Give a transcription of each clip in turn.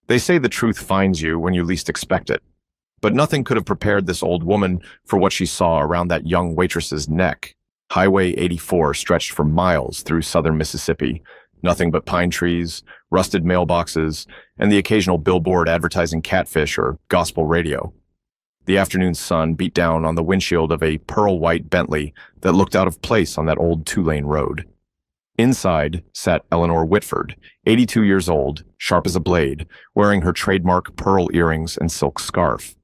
They say the truth finds you when you least expect it, but nothing could have prepared this old woman for what she saw around that young waitress's neck. Highway 84 stretched for miles through southern Mississippi, nothing but pine trees, rusted mailboxes, and the occasional billboard advertising catfish or gospel radio. The afternoon sun beat down on the windshield of a pearl-white Bentley that looked out of place on that old two-lane road. Inside sat Eleanor Whitford, 82 years old, sharp as a blade, wearing her trademark pearl earrings and silk scarf.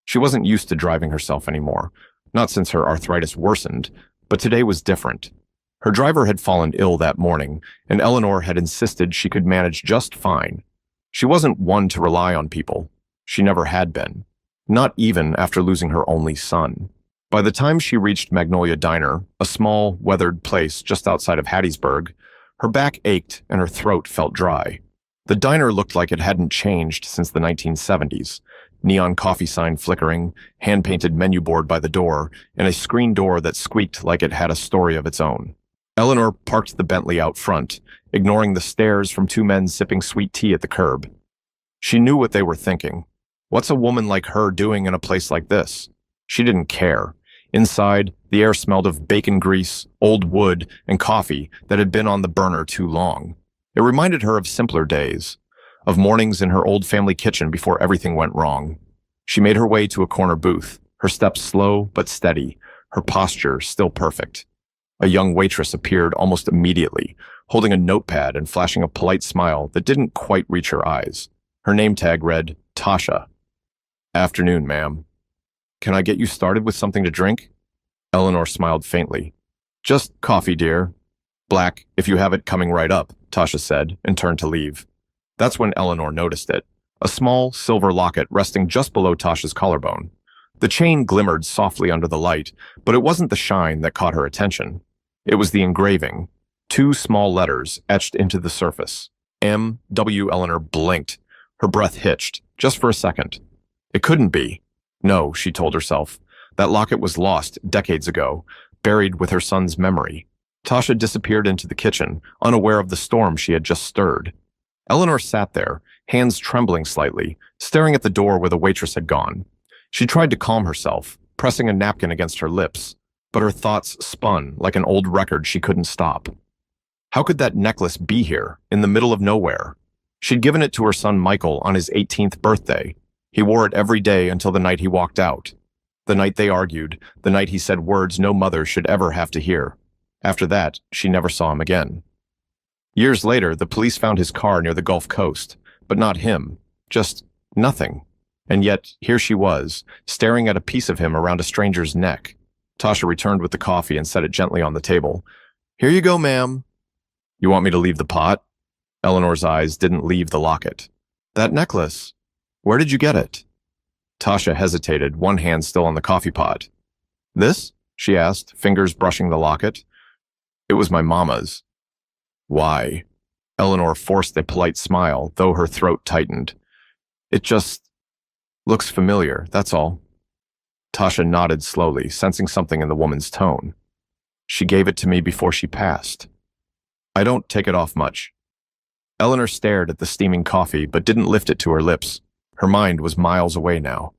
She wasn't used to driving herself anymore, not since her arthritis worsened, but today was different. Her driver had fallen ill that morning, and Eleanor had insisted she could manage just fine. She wasn't one to rely on people. She never had been, not even after losing her only son. By the time she reached Magnolia Diner, a small, weathered place just outside of Hattiesburg, her back ached and her throat felt dry. The diner looked like it hadn't changed since the 1970s. Neon coffee sign flickering, hand-painted menu board by the door, and a screen door that squeaked like it had a story of its own. Eleanor parked the Bentley out front, ignoring the stares from two men sipping sweet tea at the curb. She knew what they were thinking. What's a woman like her doing in a place like this? She didn't care. Inside, the air smelled of bacon grease, old wood, and coffee that had been on the burner too long. It reminded her of simpler days, of mornings in her old family kitchen before everything went wrong. She made her way to a corner booth, her steps slow but steady, her posture still perfect. A young waitress appeared almost immediately, holding a notepad and flashing a polite smile that didn't quite reach her eyes. Her name tag read, Tasha. "Afternoon, ma'am. Can I get you started with something to drink?" Eleanor smiled faintly. "Just coffee, dear. Black, if you have it coming right up," Tasha said, and turned to leave. That's when Eleanor noticed it, a small silver locket resting just below Tasha's collarbone. The chain glimmered softly under the light, but it wasn't the shine that caught her attention. It was the engraving, two small letters etched into the surface. M.W. Eleanor blinked. Her breath hitched, just for a second. It couldn't be. No, she told herself. That locket was lost decades ago, buried with her son's memory. Tasha disappeared into the kitchen, unaware of the storm she had just stirred. Eleanor sat there, hands trembling slightly, staring at the door where the waitress had gone. She tried to calm herself, pressing a napkin against her lips, but her thoughts spun like an old record she couldn't stop. How could that necklace be here, in the middle of nowhere? She'd given it to her son Michael on his 18th birthday. He wore it every day until the night he walked out. The night they argued, the night he said words no mother should ever have to hear. After that, she never saw him again. Years later, the police found his car near the Gulf Coast, but not him, just nothing. And yet, here she was, staring at a piece of him around a stranger's neck. Tasha returned with the coffee and set it gently on the table. "Here you go, ma'am." "You want me to leave the pot?" Eleanor's eyes didn't leave the locket. "That necklace. Where did you get it?" Tasha hesitated, one hand still on the coffee pot. "This?" she asked, fingers brushing the locket. "It was my mama's." "Why?" Eleanor forced a polite smile, though her throat tightened. "It just looks familiar, that's all." Tasha nodded slowly, sensing something in the woman's tone. "She gave it to me before she passed. I don't take it off much." Eleanor stared at the steaming coffee, but didn't lift it to her lips. Her mind was miles away now.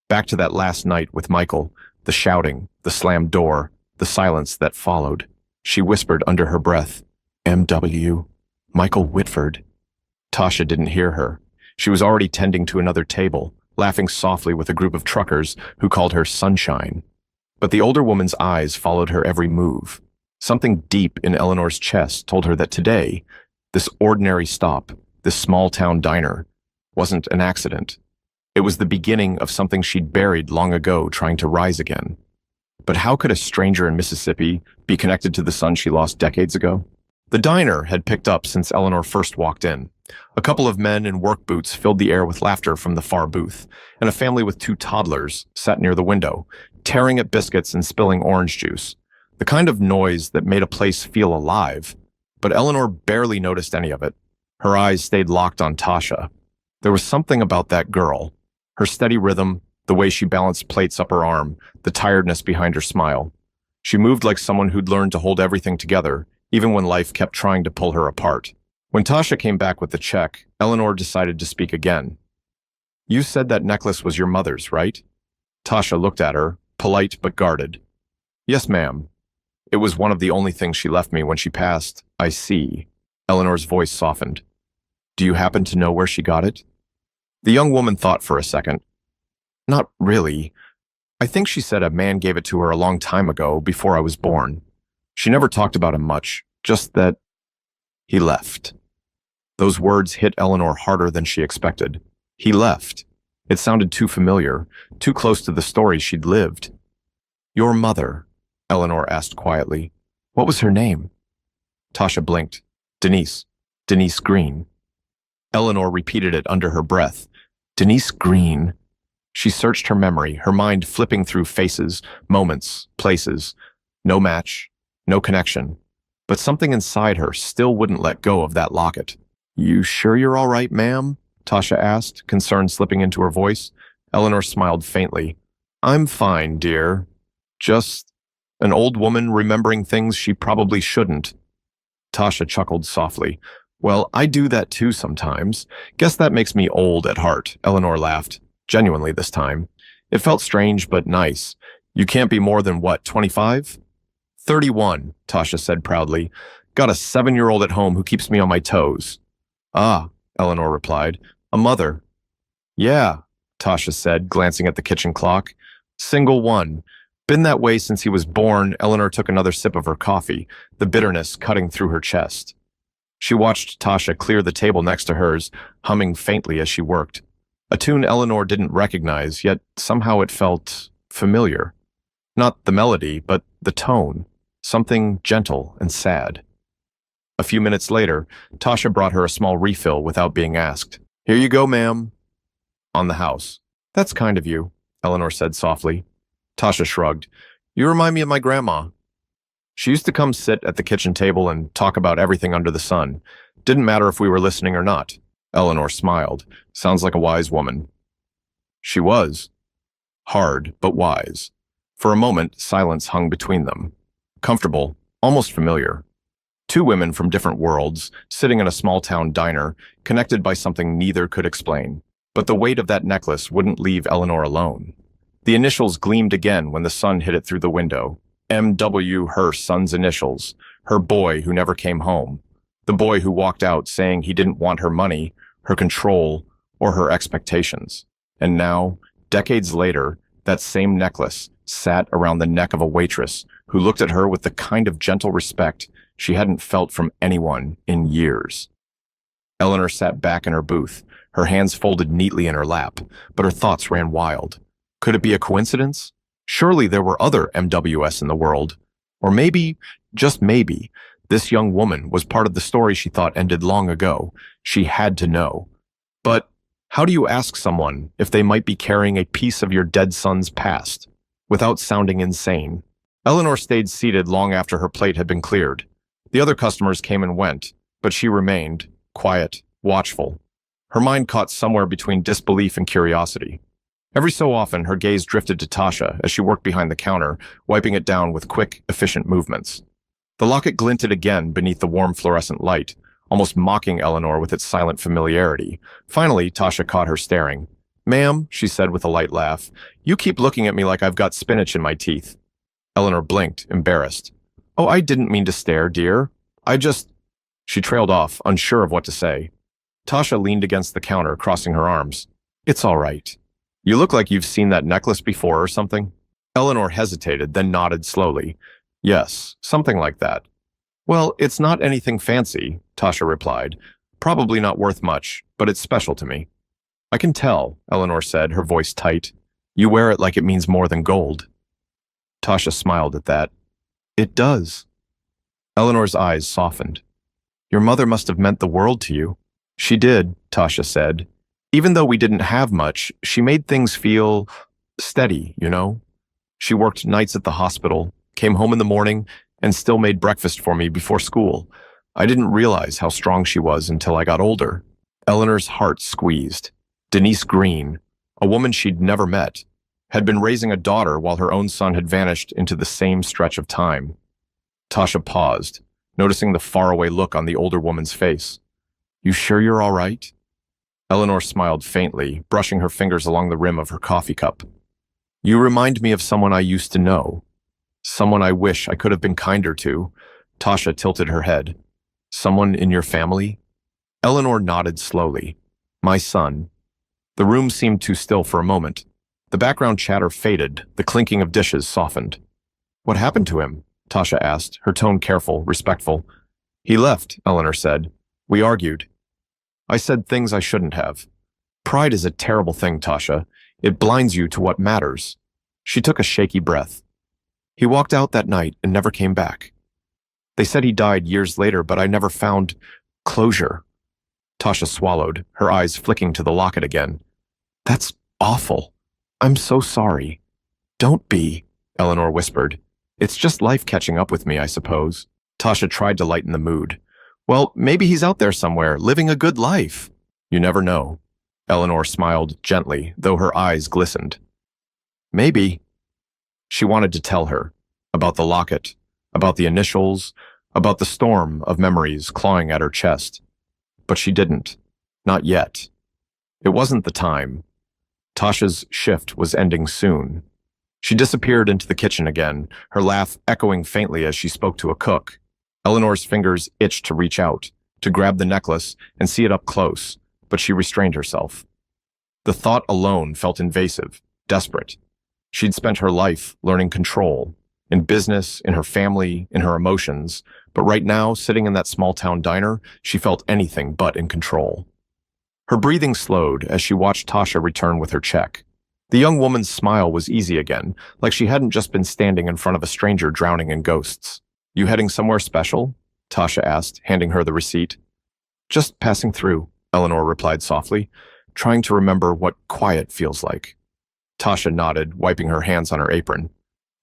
Back to that last night with Michael, the shouting, the slammed door, the silence that followed. She whispered under her breath, "M.W. Michael Whitford." Tasha didn't hear her. She was already tending to another table, laughing softly with a group of truckers who called her Sunshine. But the older woman's eyes followed her every move. Something deep in Eleanor's chest told her that today, this ordinary stop, this small-town diner, wasn't an accident. It was the beginning of something she'd buried long ago, trying to rise again. But how could a stranger in Mississippi be connected to the son she lost decades ago? The diner had picked up since Eleanor first walked in. A couple of men in work boots filled the air with laughter from the far booth, and a family with two toddlers sat near the window, tearing at biscuits and spilling orange juice. The kind of noise that made a place feel alive. But Eleanor barely noticed any of it. Her eyes stayed locked on Tasha. There was something about that girl. Her steady rhythm, the way she balanced plates up her arm, the tiredness behind her smile. She moved like someone who'd learned to hold everything together, even when life kept trying to pull her apart. When Tasha came back with the check, Eleanor decided to speak again. You said that necklace was your mother's, right? Tasha looked at her, polite but guarded. Yes, ma'am. It was one of the only things she left me when she passed. I see. Eleanor's voice softened. Do you happen to know where she got it? The young woman thought for a second. Not really. I think she said a man gave it to her a long time ago, before I was born. She never talked about him much, just that he left. Those words hit Eleanor harder than she expected. He left. It sounded too familiar, too close to the story she'd lived. Your mother, Eleanor asked quietly. What was her name? Tasha blinked. Denise. Denise Green. Eleanor repeated it under her breath. Denise Green. She searched her memory, her mind flipping through faces, moments, places. No match, no connection. But something inside her still wouldn't let go of that locket. You sure you're all right, ma'am? Tasha asked, concern slipping into her voice. Eleanor smiled faintly. I'm fine, dear. Just an old woman remembering things she probably shouldn't. Tasha chuckled softly. Well, I do that too sometimes. Guess that makes me old at heart, Eleanor laughed. Genuinely this time. It felt strange but nice. You can't be more than what, 25? 31, Tasha said proudly. Got a 7-year-old at home who keeps me on my toes. Ah, Eleanor replied. A mother. Yeah, Tasha said, glancing at the kitchen clock. Single one. Been that way since he was born. Eleanor took another sip of her coffee, the bitterness cutting through her chest. She watched Tasha clear the table next to hers, humming faintly as she worked. A tune Eleanor didn't recognize, yet somehow it felt familiar. Not the melody, but the tone. Something gentle and sad. A few minutes later, Tasha brought her a small refill without being asked. Here you go, ma'am. On the house. That's kind of you, Eleanor said softly. Tasha shrugged. You remind me of my grandma. She used to come sit at the kitchen table and talk about everything under the sun. Didn't matter if we were listening or not. Eleanor smiled. Sounds like a wise woman. She was. Hard, but wise. For a moment, silence hung between them. Comfortable, almost familiar. Two women from different worlds, sitting in a small-town diner, connected by something neither could explain. But the weight of that necklace wouldn't leave Eleanor alone. The initials gleamed again when the sun hit it through the window. M.W. her son's initials, her boy who never came home. The boy who walked out saying he didn't want her money, her control, or her expectations. And now, decades later, that same necklace sat around the neck of a waitress who looked at her with the kind of gentle respect she hadn't felt from anyone in years. Eleanor sat back in her booth, her hands folded neatly in her lap, but her thoughts ran wild. Could it be a coincidence? Surely there were other MWS in the world. Or maybe, just maybe, this young woman was part of the story she thought ended long ago. She had to know. But how do you ask someone if they might be carrying a piece of your dead son's past, without sounding insane? Eleanor stayed seated long after her plate had been cleared. The other customers came and went, but she remained, quiet, watchful. Her mind caught somewhere between disbelief and curiosity. Every so often, her gaze drifted to Tasha as she worked behind the counter, wiping it down with quick, efficient movements. The locket glinted again beneath the warm fluorescent light, almost mocking Eleanor with its silent familiarity. Finally, Tasha caught her staring. Ma'am, she said with a light laugh, you keep looking at me like I've got spinach in my teeth. Eleanor blinked, embarrassed. Oh, I didn't mean to stare, dear. She trailed off, unsure of what to say. Tasha leaned against the counter, crossing her arms. It's all right. You look like you've seen that necklace before or something. Eleanor hesitated, then nodded slowly. Yes, something like that. Well, it's not anything fancy, Tasha replied. Probably not worth much, but it's special to me. I can tell, Eleanor said, her voice tight. You wear it like it means more than gold. Tasha smiled at that. It does. Eleanor's eyes softened. Your mother must have meant the world to you. She did, Tasha said. Even though we didn't have much, she made things feel steady, you know? She worked nights at the hospital, came home in the morning, and still made breakfast for me before school. I didn't realize how strong she was until I got older. Eleanor's heart squeezed. Denise Green, a woman she'd never met, had been raising a daughter while her own son had vanished into the same stretch of time. Tasha paused, noticing the faraway look on the older woman's face. You sure you're all right? Eleanor smiled faintly, brushing her fingers along the rim of her coffee cup. You remind me of someone I used to know. Someone I wish I could have been kinder to. Tasha tilted her head. Someone in your family? Eleanor nodded slowly. My son. The room seemed too still for a moment. The background chatter faded, the clinking of dishes softened. What happened to him? Tasha asked, her tone careful, respectful. He left, Eleanor said. We argued. I said things I shouldn't have. Pride is a terrible thing, Tasha. It blinds you to what matters. She took a shaky breath. He walked out that night and never came back. They said he died years later, but I never found closure. Tasha swallowed, her eyes flicking to the locket again. That's awful. I'm so sorry. Don't be, Eleanor whispered. It's just life catching up with me, I suppose. Tasha tried to lighten the mood. Well, maybe he's out there somewhere, living a good life. You never know. Eleanor smiled gently, though her eyes glistened. Maybe. She wanted to tell her about the locket, about the initials, about the storm of memories clawing at her chest. But she didn't. Not yet. It wasn't the time. Tasha's shift was ending soon. She disappeared into the kitchen again, her laugh echoing faintly as she spoke to a cook. Eleanor's fingers itched to reach out, to grab the necklace and see it up close, but she restrained herself. The thought alone felt invasive, desperate. She'd spent her life learning control, in business, in her family, in her emotions, but right now, sitting in that small-town diner, she felt anything but in control. Her breathing slowed as she watched Tasha return with her check. The young woman's smile was easy again, like she hadn't just been standing in front of a stranger drowning in ghosts. You heading somewhere special? Tasha asked, handing her the receipt. Just passing through, Eleanor replied softly, trying to remember what quiet feels like. Tasha nodded, wiping her hands on her apron.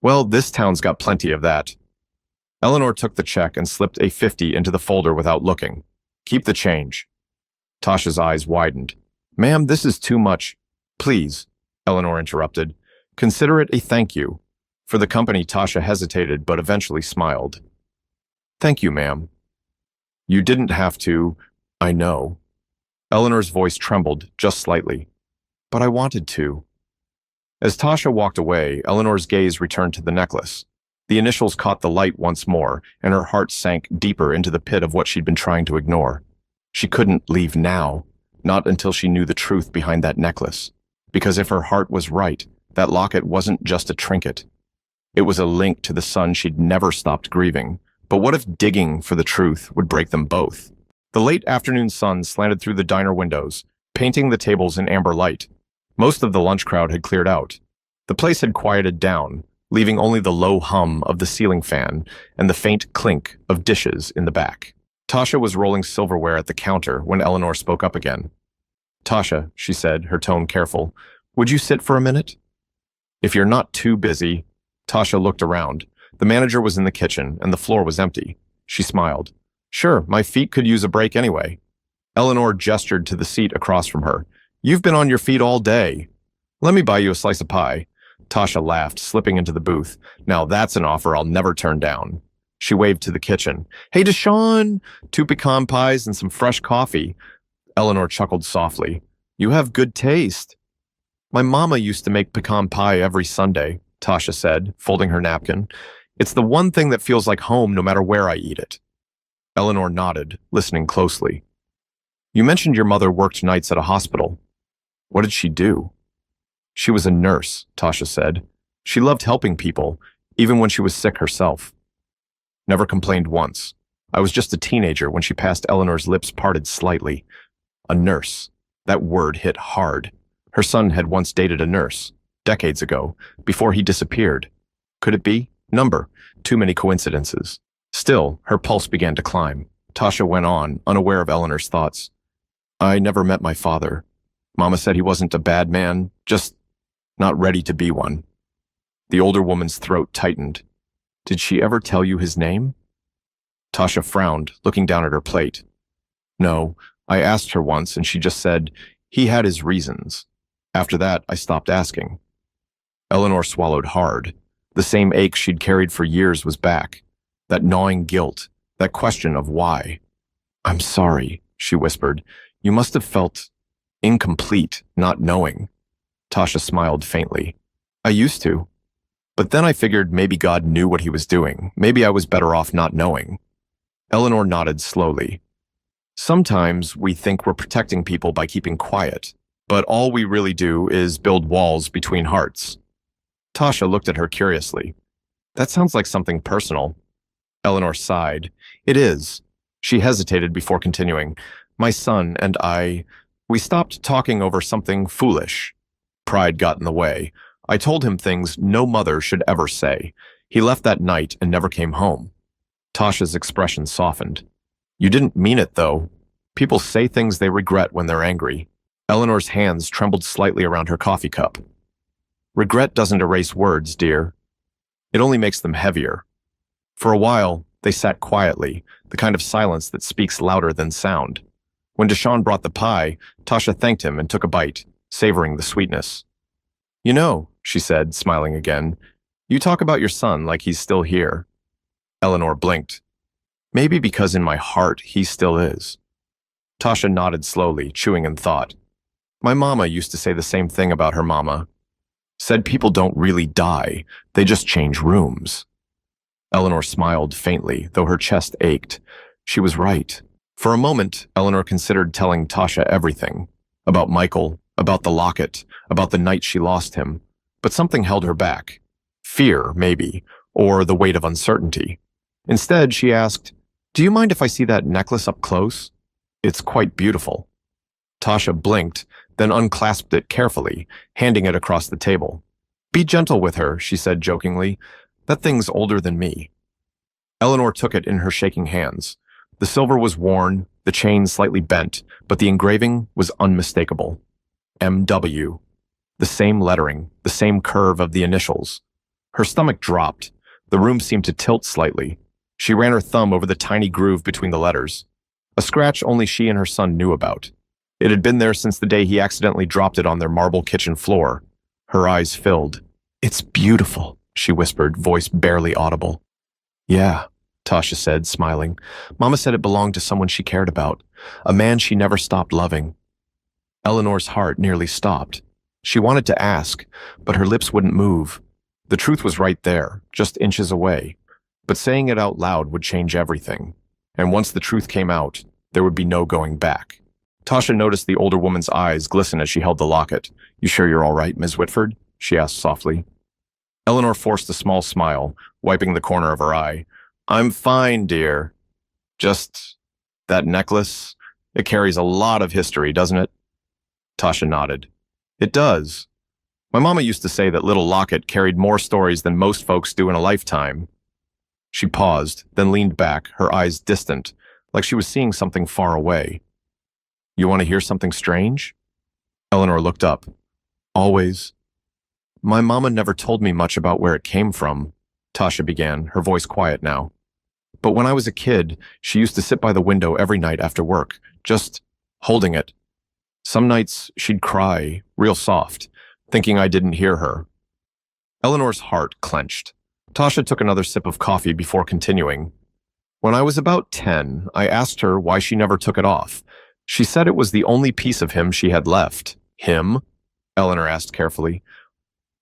Well, this town's got plenty of that. Eleanor took the check and slipped a 50 into the folder without looking. Keep the change. Tasha's eyes widened. Ma'am, this is too much. Please, Eleanor interrupted. Consider it a thank you. For the company, Tasha hesitated but eventually smiled. Thank you, ma'am. You didn't have to. I know. Eleanor's voice trembled just slightly. But I wanted to. As Tasha walked away, Eleanor's gaze returned to the necklace. The initials caught the light once more, and her heart sank deeper into the pit of what she'd been trying to ignore. She couldn't leave now, not until she knew the truth behind that necklace. Because if her heart was right, that locket wasn't just a trinket. It was a link to the son she'd never stopped grieving. But what if digging for the truth would break them both? The late afternoon sun slanted through the diner windows, painting the tables in amber light. Most of the lunch crowd had cleared out. The place had quieted down, leaving only the low hum of the ceiling fan and the faint clink of dishes in the back. Tasha was rolling silverware at the counter when Eleanor spoke up again. Tasha, she said, her tone careful, would you sit for a minute? If you're not too busy. Tasha looked around. The manager was in the kitchen, and the floor was empty. She smiled. Sure, my feet could use a break anyway. Eleanor gestured to the seat across from her. You've been on your feet all day. Let me buy you a slice of pie. Tasha laughed, slipping into the booth. Now that's an offer I'll never turn down. She waved to the kitchen. Hey, Deshaun! 2 pecan pies and some fresh coffee. Eleanor chuckled softly. You have good taste. My mama used to make pecan pie every Sunday, Tasha said, folding her napkin. It's the one thing that feels like home no matter where I eat it. Eleanor nodded, listening closely. You mentioned your mother worked nights at a hospital. What did she do? She was a nurse, Tasha said. She loved helping people, even when she was sick herself. Never complained once. I was just a teenager when she passed. Eleanor's lips parted slightly. A nurse. That word hit hard. Her son had once dated a nurse, decades ago, before he disappeared. Could it be? Number. Too many coincidences. Still, her pulse began to climb. Tasha went on, unaware of Eleanor's thoughts. I never met my father. Mama said he wasn't a bad man, just not ready to be one. The older woman's throat tightened. Did she ever tell you his name? Tasha frowned, looking down at her plate. No, I asked her once and she just said, he had his reasons. After that, I stopped asking. Eleanor swallowed hard. The same ache she'd carried for years was back. That gnawing guilt, that question of why. I'm sorry, she whispered. You must have felt incomplete, not knowing. Tasha smiled faintly. I used to. But then I figured maybe God knew what he was doing. Maybe I was better off not knowing. Eleanor nodded slowly. Sometimes we think we're protecting people by keeping quiet, but all we really do is build walls between hearts. Tasha looked at her curiously. That sounds like something personal. Eleanor sighed. It is. She hesitated before continuing. My son and we stopped talking over something foolish. Pride got in the way. I told him things no mother should ever say. He left that night and never came home. Tasha's expression softened. You didn't mean it, though. People say things they regret when they're angry. Eleanor's hands trembled slightly around her coffee cup. Regret doesn't erase words, dear. It only makes them heavier. For a while, they sat quietly, the kind of silence that speaks louder than sound. When Deshawn brought the pie, Tasha thanked him and took a bite, savoring the sweetness. You know, she said, smiling again, you talk about your son like he's still here. Eleanor blinked. Maybe because in my heart he still is. Tasha nodded slowly, chewing in thought. My mama used to say the same thing about her mama. Said people don't really die, they just change rooms. Eleanor smiled faintly, though her chest ached. She was right. For a moment, Eleanor considered telling Tasha everything. About Michael, about the locket, about the night she lost him. But something held her back. Fear, maybe, or the weight of uncertainty. Instead, she asked, Do you mind if I see that necklace up close? It's quite beautiful. Tasha blinked, then unclasped it carefully, handing it across the table. Be gentle with her, she said jokingly. That thing's older than me. Eleanor took it in her shaking hands. The silver was worn, the chain slightly bent, but the engraving was unmistakable. M.W. The same lettering, the same curve of the initials. Her stomach dropped. The room seemed to tilt slightly. She ran her thumb over the tiny groove between the letters. A scratch only she and her son knew about. It had been there since the day he accidentally dropped it on their marble kitchen floor. Her eyes filled. It's beautiful, she whispered, voice barely audible. Yeah, Tasha said, smiling. Mama said it belonged to someone she cared about, a man she never stopped loving. Eleanor's heart nearly stopped. She wanted to ask, but her lips wouldn't move. The truth was right there, just inches away. But saying it out loud would change everything. And once the truth came out, there would be no going back. Tasha noticed the older woman's eyes glisten as she held the locket. You sure you're all right, Ms. Whitford? She asked softly. Eleanor forced a small smile, wiping the corner of her eye. I'm fine, dear. Just that necklace, it carries a lot of history, doesn't it? Tasha nodded. It does. My mama used to say that little locket carried more stories than most folks do in a lifetime. She paused, then leaned back, her eyes distant, like she was seeing something far away. You want to hear something strange? Eleanor looked up. Always. My mama never told me much about where it came from, Tasha began, her voice quiet now. But when I was a kid, she used to sit by the window every night after work, just holding it. Some nights she'd cry, real soft, thinking I didn't hear her. Eleanor's heart clenched. Tasha took another sip of coffee before continuing. When I was about 10, I asked her why she never took it off. She said it was the only piece of him she had left. Him? Eleanor asked carefully.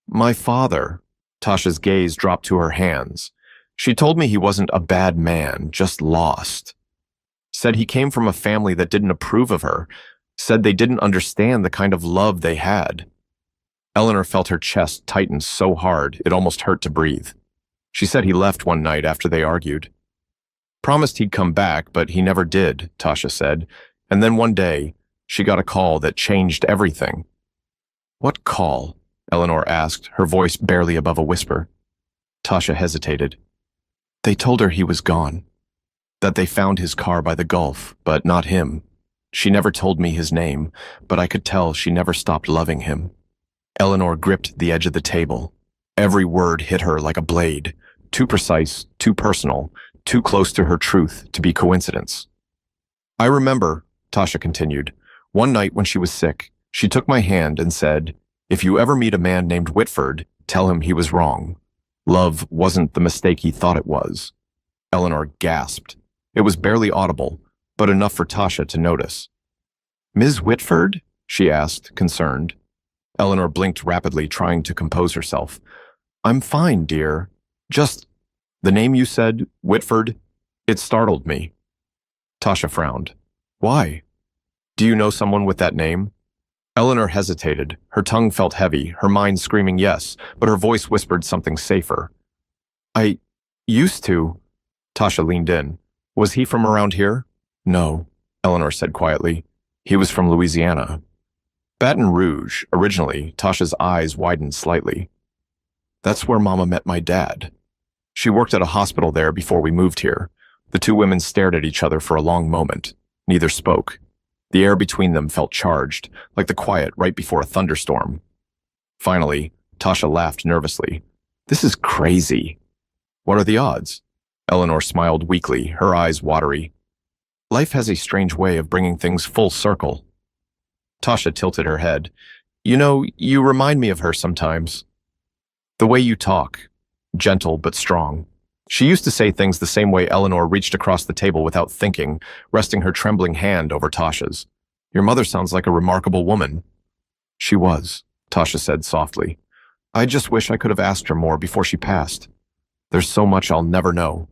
My father. Tasha's gaze dropped to her hands. She told me he wasn't a bad man, just lost. Said he came from a family that didn't approve of her. Said they didn't understand the kind of love they had. Eleanor felt her chest tighten so hard it almost hurt to breathe. She said he left one night after they argued. Promised he'd come back, but he never did, Tasha said. And then one day, she got a call that changed everything. What call? Eleanor asked, her voice barely above a whisper. Tasha hesitated. They told her he was gone. That they found his car by the Gulf, but not him. She never told me his name, but I could tell she never stopped loving him. Eleanor gripped the edge of the table. Every word hit her like a blade, too precise, too personal, too close to her truth to be coincidence. I remember, Tasha continued, one night when she was sick, she took my hand and said, if you ever meet a man named Whitford, tell him he was wrong. Love wasn't the mistake he thought it was. Eleanor gasped. It was barely audible, but enough for Tasha to notice. "Ms. Whitford?" she asked, concerned. Eleanor blinked rapidly, trying to compose herself. "I'm fine, dear. Just the name you said, Whitford, it startled me." Tasha frowned. "Why? Do you know someone with that name?" Eleanor hesitated. Her tongue felt heavy, her mind screaming yes, but her voice whispered something safer. "I used to." Tasha leaned in. "Was he from around here?" "No," Eleanor said quietly. "He was from Louisiana." "Baton Rouge, originally." Tasha's eyes widened slightly. "That's where Mama met my dad. She worked at a hospital there before we moved here." The two women stared at each other for a long moment. Neither spoke. The air between them felt charged, like the quiet right before a thunderstorm. Finally, Tasha laughed nervously. "This is crazy." "What are the odds?" Eleanor smiled weakly, her eyes watery. "Life has a strange way of bringing things full circle." Tasha tilted her head. "You know, you remind me of her sometimes. The way you talk, gentle but strong." She used to say things the same way. Eleanor reached across the table without thinking, resting her trembling hand over Tasha's. "Your mother sounds like a remarkable woman." "She was," Tasha said softly. "I just wish I could have asked her more before she passed. There's so much I'll never know."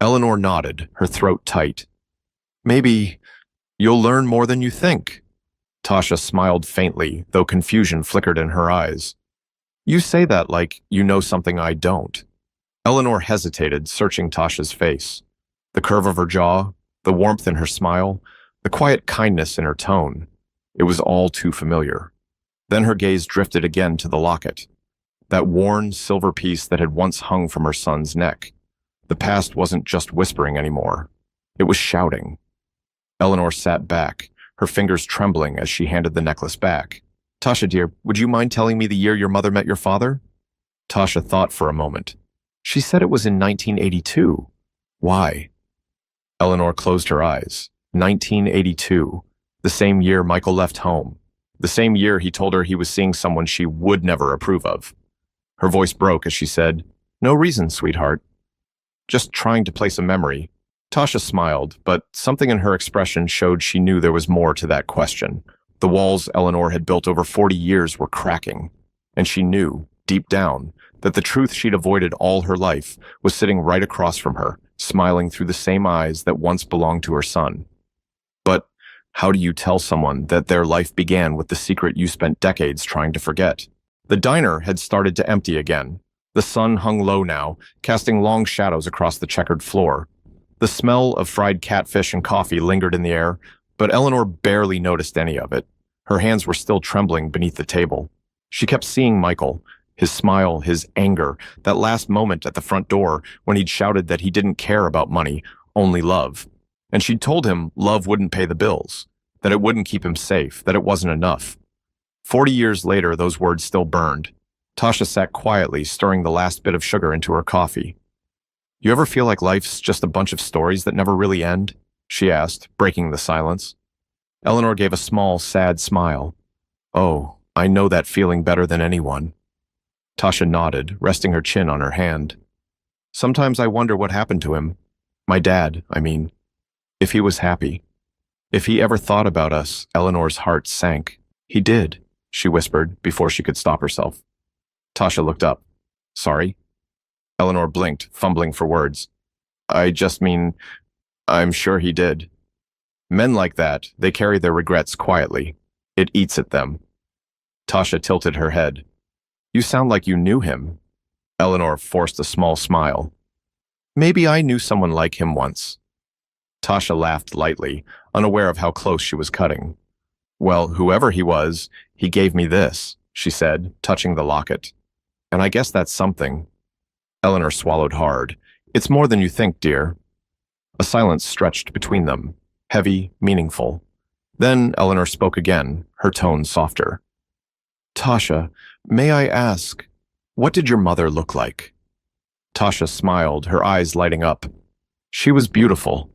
Eleanor nodded, her throat tight. "Maybe you'll learn more than you think." Tasha smiled faintly, though confusion flickered in her eyes. "You say that like you know something I don't." Eleanor hesitated, searching Tasha's face. The curve of her jaw, the warmth in her smile, the quiet kindness in her tone. It was all too familiar. Then her gaze drifted again to the locket, that worn silver piece that had once hung from her son's neck. The past wasn't just whispering anymore. It was shouting. Eleanor sat back, her fingers trembling as she handed the necklace back. "Tasha, dear, would you mind telling me the year your mother met your father?" Tasha thought for a moment. "She said it was in 1982. Why?" Eleanor closed her eyes. 1982. The same year Michael left home. The same year he told her he was seeing someone she would never approve of. Her voice broke as she said, "No reason, sweetheart. Just trying to place a memory." Tasha smiled, but something in her expression showed she knew there was more to that question. The walls Eleanor had built over 40 years were cracking, and she knew, deep down, that the truth she'd avoided all her life was sitting right across from her, smiling through the same eyes that once belonged to her son. But how do you tell someone that their life began with the secret you spent decades trying to forget? The diner had started to empty again. The sun hung low now, casting long shadows across the checkered floor. The smell of fried catfish and coffee lingered in the air, but Eleanor barely noticed any of it. Her hands were still trembling beneath the table. She kept seeing Michael, his smile, his anger, that last moment at the front door when he'd shouted that he didn't care about money, only love. And she'd told him love wouldn't pay the bills, that it wouldn't keep him safe, that it wasn't enough. 40 years later, those words still burned. Tasha sat quietly, stirring the last bit of sugar into her coffee. "You ever feel like life's just a bunch of stories that never really end?" she asked, breaking the silence. Eleanor gave a small, sad smile. "Oh, I know that feeling better than anyone." Tasha nodded, resting her chin on her hand. "Sometimes I wonder what happened to him. My dad, I mean. If he was happy. If he ever thought about us." Eleanor's heart sank. "He did," she whispered before she could stop herself. Tasha looked up. "Sorry?" Eleanor blinked, fumbling for words. "I just mean, I'm sure he did." Men like that, they carry their regrets quietly. It eats at them. Tasha tilted her head. "You sound like you knew him." Eleanor forced a small smile. "Maybe I knew someone like him once." Tasha laughed lightly, unaware of how close she was cutting. "Well, whoever he was, he gave me this," she said, touching the locket. "And I guess that's something." Eleanor swallowed hard. "It's more than you think, dear." A silence stretched between them, heavy, meaningful. Then Eleanor spoke again, her tone softer. "Tasha, may I ask, what did your mother look like?" Tasha smiled, her eyes lighting up. "She was beautiful.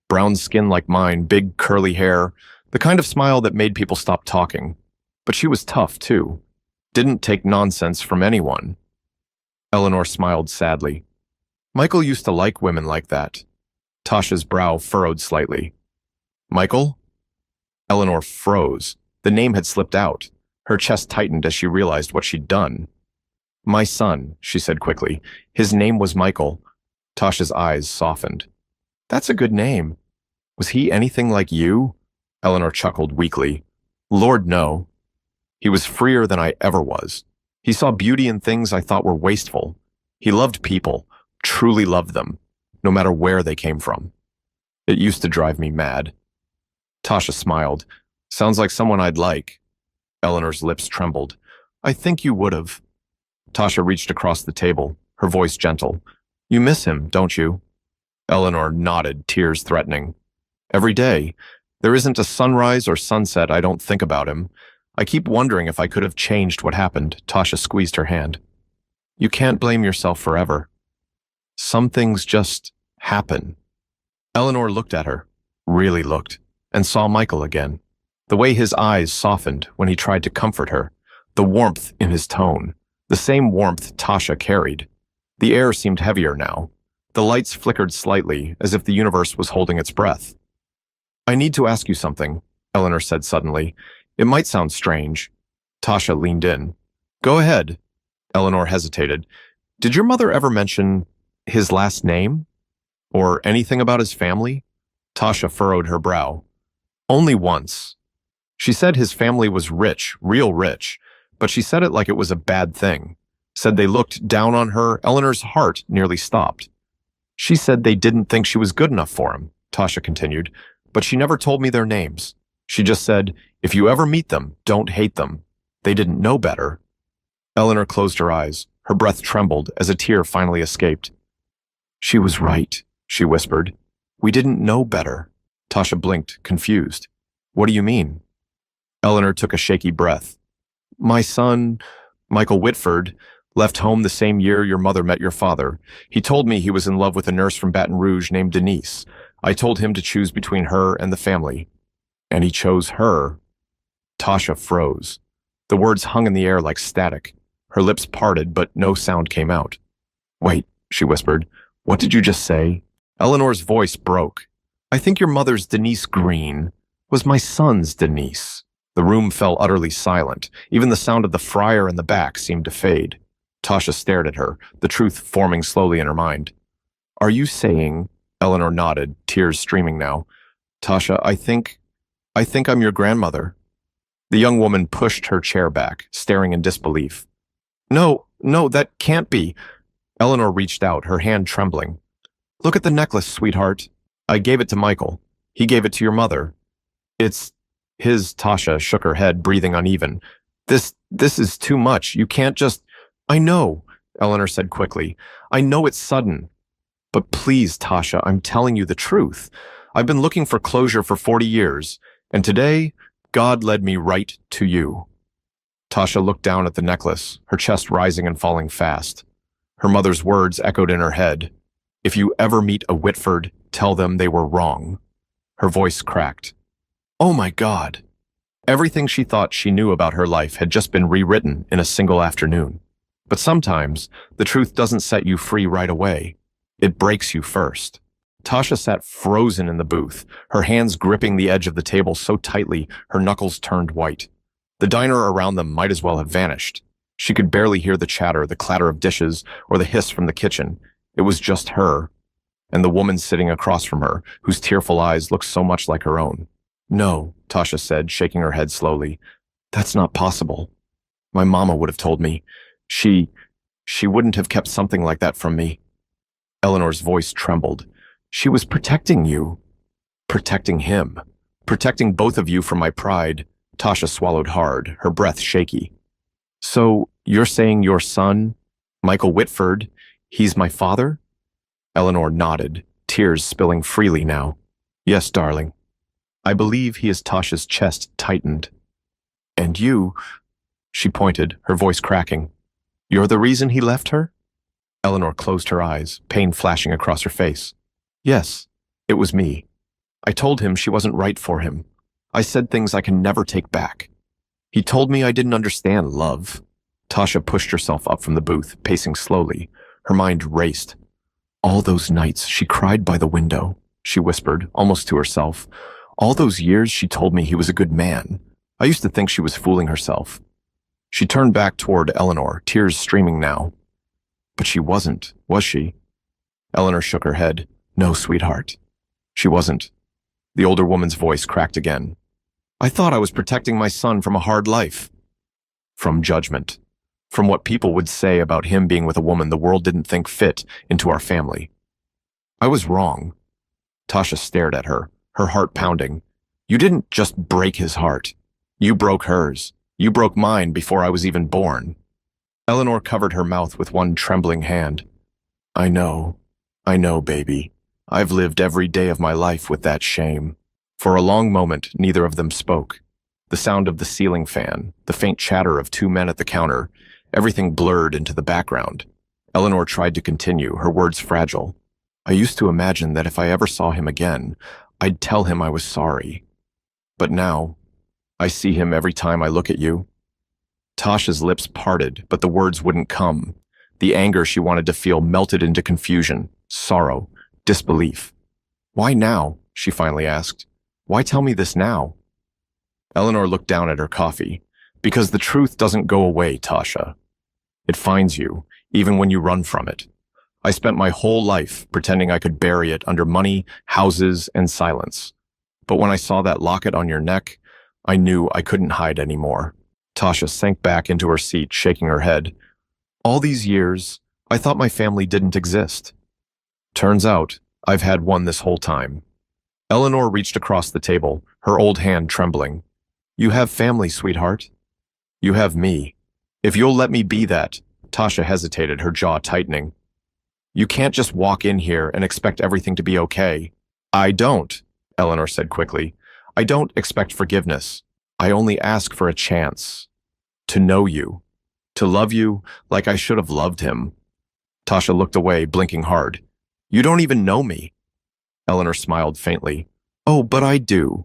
Brown skin like mine, big curly hair, the kind of smile that made people stop talking. But she was tough, too. Didn't take nonsense from anyone." Eleanor smiled sadly. "Michael used to like women like that." Tasha's brow furrowed slightly. Michael? Eleanor froze. The name had slipped out. Her chest tightened as she realized what she'd done. My son, she said quickly. His name was Michael. Tasha's eyes softened. That's a good name. Was he anything like you? Eleanor chuckled weakly. Lord, no. He was freer than I ever was. He saw beauty in things I thought were wasteful. He loved people, truly loved them, no matter where they came from. It used to drive me mad. Tasha smiled. Sounds like someone I'd like. Eleanor's lips trembled. I think you would have. Tasha reached across the table, her voice gentle. You miss him, don't you? Eleanor nodded, tears threatening. Every day. There isn't a sunrise or sunset I don't think about him. I keep wondering if I could have changed what happened. Tasha squeezed her hand. You can't blame yourself forever. Some things just happen. Eleanor looked at her, really looked, and saw Michael again. The way his eyes softened when he tried to comfort her, the warmth in his tone, the same warmth Tasha carried. The air seemed heavier now. The lights flickered slightly, as if the universe was holding its breath. I need to ask you something, Eleanor said suddenly. It might sound strange. Tasha leaned in. Go ahead. Eleanor hesitated. Did your mother ever mention his last name? Or anything about his family? Tasha furrowed her brow. Only once. She said his family was rich, real rich, but she said it like it was a bad thing. Said they looked down on her. Eleanor's heart nearly stopped. She said they didn't think she was good enough for him, Tasha continued, but she never told me their names. She just said, if you ever meet them, don't hate them. They didn't know better. Eleanor closed her eyes. Her breath trembled as a tear finally escaped. She was right, she whispered. We didn't know better. Tasha blinked, confused. What do you mean? Eleanor took a shaky breath. My son, Michael Whitford, left home the same year your mother met your father. He told me he was in love with a nurse from Baton Rouge named Denise. I told him to choose between her and the family. And he chose her. Tasha froze. The words hung in the air like static. Her lips parted, but no sound came out. Wait, she whispered. What did you just say? Eleanor's voice broke. I think your mother's Denise Green was my son's Denise. The room fell utterly silent. Even the sound of the fryer in the back seemed to fade. Tasha stared at her, the truth forming slowly in her mind. Are you saying, Eleanor nodded, tears streaming now, Tasha, I think I'm your grandmother. The young woman pushed her chair back, staring in disbelief. No, that can't be. Eleanor reached out, her hand trembling. Look at the necklace, sweetheart. I gave it to Michael. He gave it to your mother. It's his. Tasha shook her head, breathing uneven. This is too much. You can't just... I know, Eleanor said quickly. I know it's sudden. But please, Tasha, I'm telling you the truth. I've been looking for closure for 40 years, and today, God led me right to you. Tasha looked down at the necklace, her chest rising and falling fast. Her mother's words echoed in her head. If you ever meet a Whitford, tell them they were wrong. Her voice cracked. Oh my God. Everything she thought she knew about her life had just been rewritten in a single afternoon. But sometimes, the truth doesn't set you free right away. It breaks you first. Tasha sat frozen in the booth, her hands gripping the edge of the table so tightly her knuckles turned white. The diner around them might as well have vanished. She could barely hear the chatter, the clatter of dishes, or the hiss from the kitchen. It was just her, and the woman sitting across from her, whose tearful eyes looked so much like her own. No, Tasha said, shaking her head slowly. That's not possible. My mama would have told me. She wouldn't have kept something like that from me. Eleanor's voice trembled. She was protecting you. Protecting him. Protecting both of you from my pride. Tasha swallowed hard, her breath shaky. So, you're saying your son, Michael Whitford, he's my father? Eleanor nodded, tears spilling freely now. Yes, darling. I believe he is. Tasha's chest tightened. And you, she pointed, her voice cracking. You're the reason he left her? Eleanor closed her eyes, pain flashing across her face. Yes, it was me. I told him she wasn't right for him. I said things I can never take back. He told me I didn't understand love. Tasha pushed herself up from the booth, pacing slowly. Her mind raced. All those nights she cried by the window, she whispered, almost to herself. All those years she told me he was a good man. I used to think she was fooling herself. She turned back toward Eleanor, tears streaming now. But she wasn't, was she? Eleanor shook her head. No, sweetheart. She wasn't. The older woman's voice cracked again. I thought I was protecting my son from a hard life. From judgment. From what people would say about him being with a woman the world didn't think fit into our family. I was wrong. Tasha stared at her, her heart pounding. You didn't just break his heart. You broke hers. You broke mine before I was even born. Eleanor covered her mouth with one trembling hand. I know, baby. I've lived every day of my life with that shame. For a long moment, neither of them spoke. The sound of the ceiling fan, the faint chatter of two men at the counter, everything blurred into the background. Eleanor tried to continue, her words fragile. I used to imagine that if I ever saw him again, I'd tell him I was sorry. But now, I see him every time I look at you. Tasha's lips parted, but the words wouldn't come. The anger she wanted to feel melted into confusion, sorrow, disbelief. Why now? She finally asked. Why tell me this now? Eleanor looked down at her coffee. Because the truth doesn't go away, Tasha. It finds you, even when you run from it. I spent my whole life pretending I could bury it under money, houses, and silence. But when I saw that locket on your neck, I knew I couldn't hide anymore. Tasha sank back into her seat, shaking her head. All these years, I thought my family didn't exist. Turns out, I've had one this whole time. Eleanor reached across the table, her old hand trembling. You have family, sweetheart. You have me. If you'll let me be that, Tasha hesitated, her jaw tightening. You can't just walk in here and expect everything to be okay. I don't, Eleanor said quickly. I don't expect forgiveness. I only ask for a chance. To know you. To love you like I should have loved him. Tasha looked away, blinking hard. You don't even know me. Eleanor smiled faintly. Oh, but I do.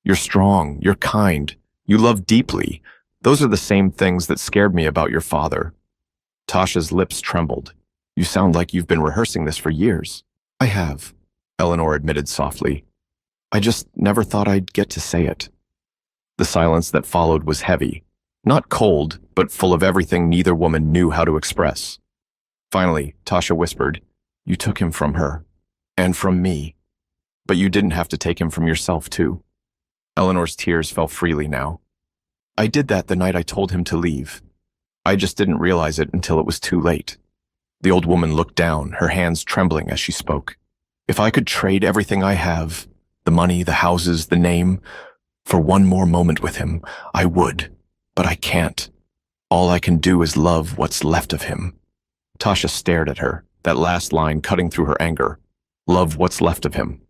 You're strong. You're kind. You love deeply. Those are the same things that scared me about your father. Tasha's lips trembled. You sound like you've been rehearsing this for years. I have, Eleanor admitted softly. I just never thought I'd get to say it. The silence that followed was heavy. Not cold, but full of everything neither woman knew how to express. Finally, Tasha whispered, You took him from her. And from me. But you didn't have to take him from yourself, too. Eleanor's tears fell freely now. I did that the night I told him to leave. I just didn't realize it until it was too late. The old woman looked down, her hands trembling as she spoke. If I could trade everything I have, the money, the houses, the name, for one more moment with him, I would. But I can't. All I can do is love what's left of him. Tasha stared at her, that last line cutting through her anger. Love what's left of him.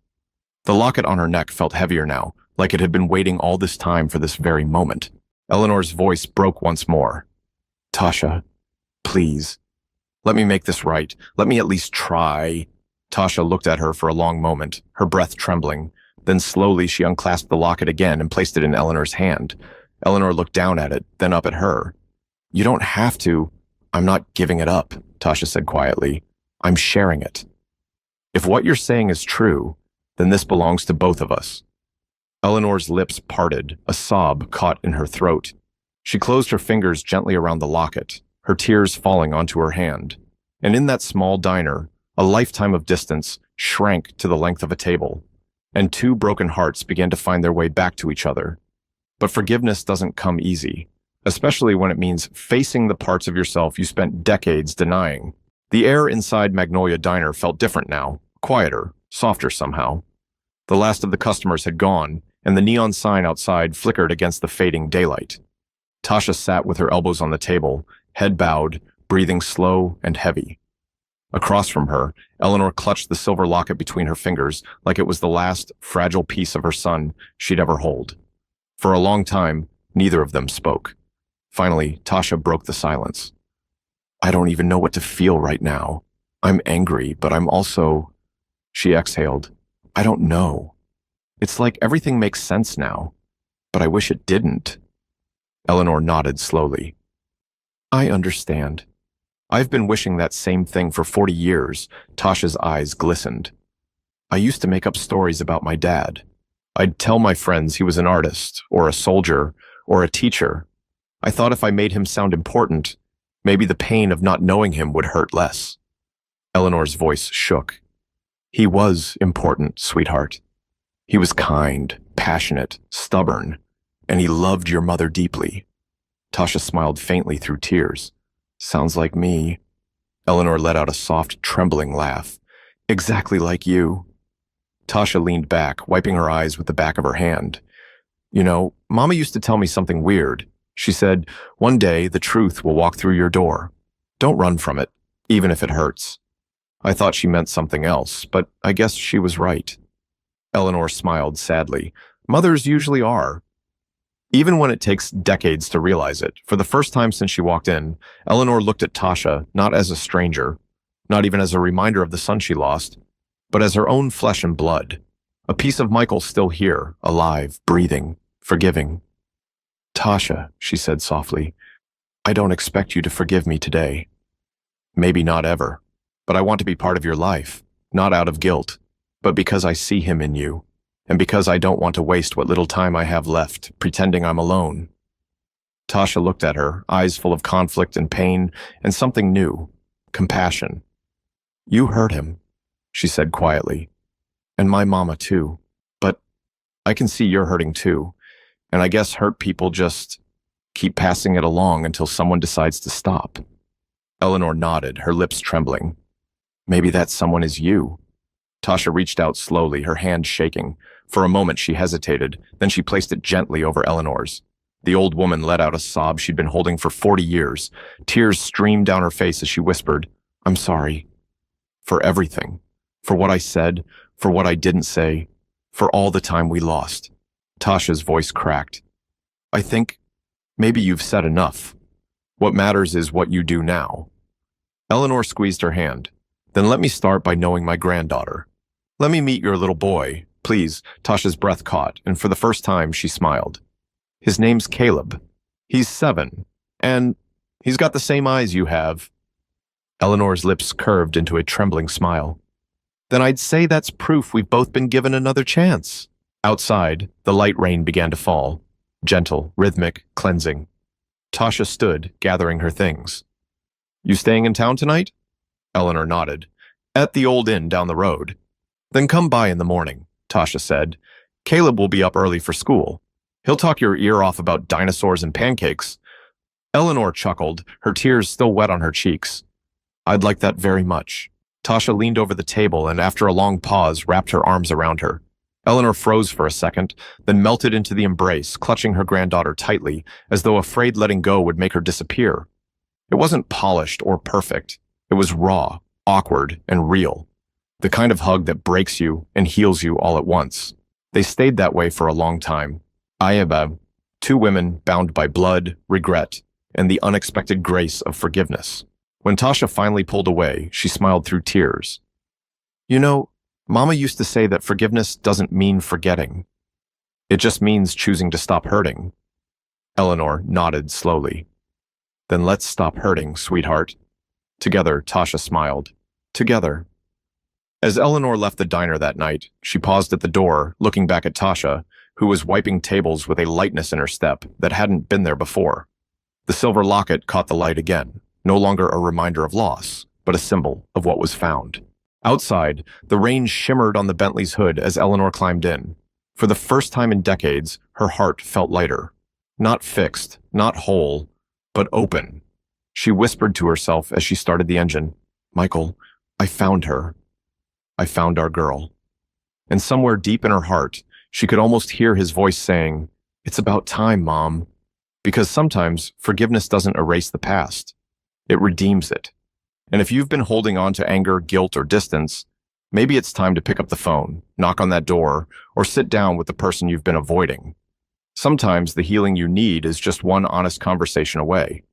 The locket on her neck felt heavier now, like it had been waiting all this time for this very moment. Eleanor's voice broke once more. Tasha, please. Let me make this right. Let me at least try. Tasha looked at her for a long moment, her breath trembling. Then slowly she unclasped the locket again and placed it in Eleanor's hand. Eleanor looked down at it, then up at her. You don't have to. I'm not giving it up, Tasha said quietly. I'm sharing it. If what you're saying is true, then this belongs to both of us. Eleanor's lips parted, a sob caught in her throat. She closed her fingers gently around the locket, her tears falling onto her hand. And in that small diner, a lifetime of distance shrank to the length of a table, and two broken hearts began to find their way back to each other. But forgiveness doesn't come easy, especially when it means facing the parts of yourself you spent decades denying. The air inside Magnolia Diner felt different now, quieter, softer somehow. The last of the customers had gone, and the neon sign outside flickered against the fading daylight. Tasha sat with her elbows on the table, head bowed, breathing slow and heavy. Across from her, Eleanor clutched the silver locket between her fingers like it was the last, fragile piece of her son she'd ever hold. For a long time, neither of them spoke. Finally, Tasha broke the silence. I don't even know what to feel right now. I'm angry, but I'm also... She exhaled. I don't know. It's like everything makes sense now, but I wish it didn't. Eleanor nodded slowly. I understand. I've been wishing that same thing for 40 years, Tasha's eyes glistened. I used to make up stories about my dad. I'd tell my friends he was an artist, or a soldier, or a teacher. I thought if I made him sound important, maybe the pain of not knowing him would hurt less. Eleanor's voice shook. He was important, sweetheart. He was kind, passionate, stubborn, and he loved your mother deeply. Tasha smiled faintly through tears. Sounds like me. Eleanor let out a soft, trembling laugh. Exactly like you. Tasha leaned back, wiping her eyes with the back of her hand. You know, Mama used to tell me something weird. She said, one day the truth will walk through your door. Don't run from it, even if it hurts. I thought she meant something else, but I guess she was right. Eleanor smiled sadly. Mothers usually are. Even when it takes decades to realize it, for the first time since she walked in, Eleanor looked at Tasha not as a stranger, not even as a reminder of the son she lost, but as her own flesh and blood, a piece of Michael still here, alive, breathing, forgiving. Tasha, she said softly, I don't expect you to forgive me today. Maybe not ever, but I want to be part of your life, not out of guilt, but because I see him in you, and because I don't want to waste what little time I have left pretending I'm alone. Tasha looked at her, eyes full of conflict and pain, and something new, compassion. You hurt him, she said quietly, and my mama too, but I can see you're hurting too, and I guess hurt people just keep passing it along until someone decides to stop. Eleanor nodded, her lips trembling. Maybe that someone is you. Tasha reached out slowly, her hand shaking. For a moment she hesitated, then she placed it gently over Eleanor's. The old woman let out a sob she'd been holding for 40 years. Tears streamed down her face as she whispered, I'm sorry. For everything. For what I said, for what I didn't say, for all the time we lost. Tasha's voice cracked. I think maybe you've said enough. What matters is what you do now. Eleanor squeezed her hand. Then let me start by knowing my granddaughter. Let me meet your little boy. Please, Tasha's breath caught, and for the first time she smiled. His name's Caleb. He's 7, and he's got the same eyes you have. Eleanor's lips curved into a trembling smile. Then I'd say that's proof we've both been given another chance. Outside, the light rain began to fall. Gentle, rhythmic, cleansing. Tasha stood, gathering her things. You staying in town tonight? Eleanor nodded. At the old inn down the road. Then come by in the morning, Tasha said. Caleb will be up early for school. He'll talk your ear off about dinosaurs and pancakes. Eleanor chuckled, her tears still wet on her cheeks. I'd like that very much. Tasha leaned over the table and after a long pause wrapped her arms around her. Eleanor froze for a second, then melted into the embrace, clutching her granddaughter tightly, as though afraid letting go would make her disappear. It wasn't polished or perfect. It was raw, awkward, and real. The kind of hug that breaks you and heals you all at once. They stayed that way for a long time. Two women bound by blood, regret, and the unexpected grace of forgiveness. When Tasha finally pulled away, she smiled through tears. You know, Mama used to say that forgiveness doesn't mean forgetting. It just means choosing to stop hurting. Eleanor nodded slowly. Then let's stop hurting, sweetheart. Together, Tasha smiled. Together. As Eleanor left the diner that night, she paused at the door, looking back at Tasha, who was wiping tables with a lightness in her step that hadn't been there before. The silver locket caught the light again, no longer a reminder of loss, but a symbol of what was found. Outside, the rain shimmered on the Bentley's hood as Eleanor climbed in. For the first time in decades, her heart felt lighter. Not fixed, not whole, but open. She whispered to herself as she started the engine, Michael, I found her. I found our girl. And somewhere deep in her heart, she could almost hear his voice saying, It's about time, Mom. Because sometimes forgiveness doesn't erase the past. It redeems it. And if you've been holding on to anger, guilt, or distance, maybe it's time to pick up the phone, knock on that door, or sit down with the person you've been avoiding. Sometimes the healing you need is just one honest conversation away.